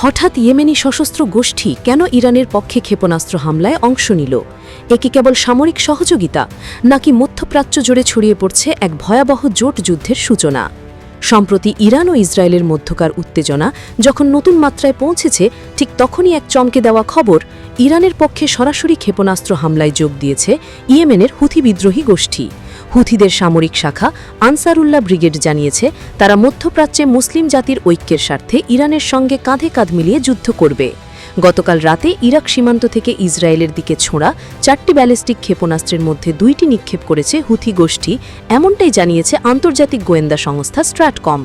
হঠাৎ ইয়েমেনি সশস্ত্র গোষ্ঠী কেন ইরানের পক্ষে ক্ষেপণাস্ত্র হামলায় অংশ নিল? এ কি কেবল সামরিক সহযোগিতা, নাকি মধ্যপ্রাচ্য জুড়ে ছড়িয়ে পড়ছে এক ভয়াবহ জোট যুদ্ধের সূচনা? সম্প্রতি ইরান ও ইসরায়েলের মধ্যকার উত্তেজনা যখন নতুন মাত্রায় পৌঁছেছে, ঠিক তখনই এক চমকে দেওয়া খবর, ইরানের পক্ষে সরাসরি ক্ষেপণাস্ত্র হামলায় যোগ দিয়েছে ইয়েমেনের হুথি বিদ্রোহী গোষ্ঠী। হুথিদের সামরিক শাখা আনসারুল্লাহ ব্রিগেড জানিয়েছে, তারা মধ্যপ্রাচ্যে মুসলিম জাতির ঐক্যের স্বার্থে ইরানের সঙ্গে কাঁধে কাঁধ মিলিয়ে যুদ্ধ করবে। গতকাল রাতে ইরাক সীমান্ত থেকে ইসরায়েলের দিকে ছোঁড়া 4টি ব্যালিস্টিক ক্ষেপণাস্ত্রের মধ্যে 2টি নিক্ষেপ করেছে হুথি গোষ্ঠী, এমনটাই জানিয়েছে আন্তর্জাতিক গোয়েন্দা সংস্থা স্ট্র্যাটকম।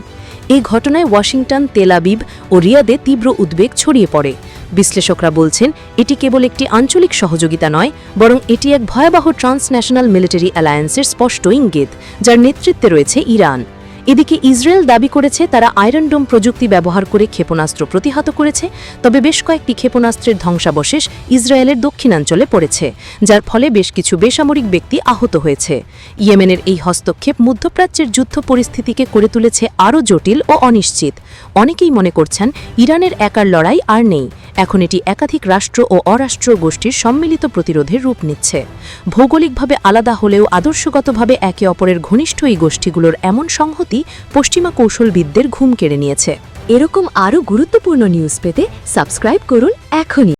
এই ঘটনায় ওয়াশিংটন, তেল আবিব ও রিয়াদে তীব্র উদ্বেগ ছড়িয়ে পড়ে। বিশ্লেষকরা বলছেন, এটি কেবল একটি আঞ্চলিক সহযোগিতা নয়, বরং এটি এক ভয়াবহ ট্রান্সন্যাশনাল মিলিটারি অ্যালায়েন্সের স্পষ্ট ইঙ্গিত, যার নেতৃত্বে রয়েছে ইরান। এদিকে ইসরায়েল দাবি করেছে, তারা আয়রন ডোম প্রযুক্তি ব্যবহার করে ক্ষেপণাস্ত্র প্রতিহত করেছে, তবে বেশ কয়েকটি ক্ষেপণাস্ত্রের ধ্বংসাবশেষ ইসরায়েলের দক্ষিণাঞ্চলে পড়েছে, যার ফলে বেশ কিছু বেসামরিক ব্যক্তি আহত হয়েছে। ইয়েমেনের এই হস্তক্ষেপ মধ্যপ্রাচ্যের যুদ্ধ পরিস্থিতিকে করে তুলেছে আরও জটিল ও অনিশ্চিত। অনেকেই মনে করছেন, ইরানের একার লড়াই আর নেই, এখন এটি একাধিক রাষ্ট্র ও অরাষ্ট্রীয় গোষ্ঠীর সম্মিলিত প্রতিরোধের রূপ নিচ্ছে। ভৌগোলিকভাবে আলাদা হলেও আদর্শগতভাবে একে অপরের ঘনিষ্ঠ এই গোষ্ঠীগুলোর এমন সংহতি পশ্চিমা কৌশলবিদদের ঘুম কেড়ে নিয়েছে। এরকম আরও গুরুত্বপূর্ণ নিউজ পেতে সাবস্ক্রাইব করুন এখনই।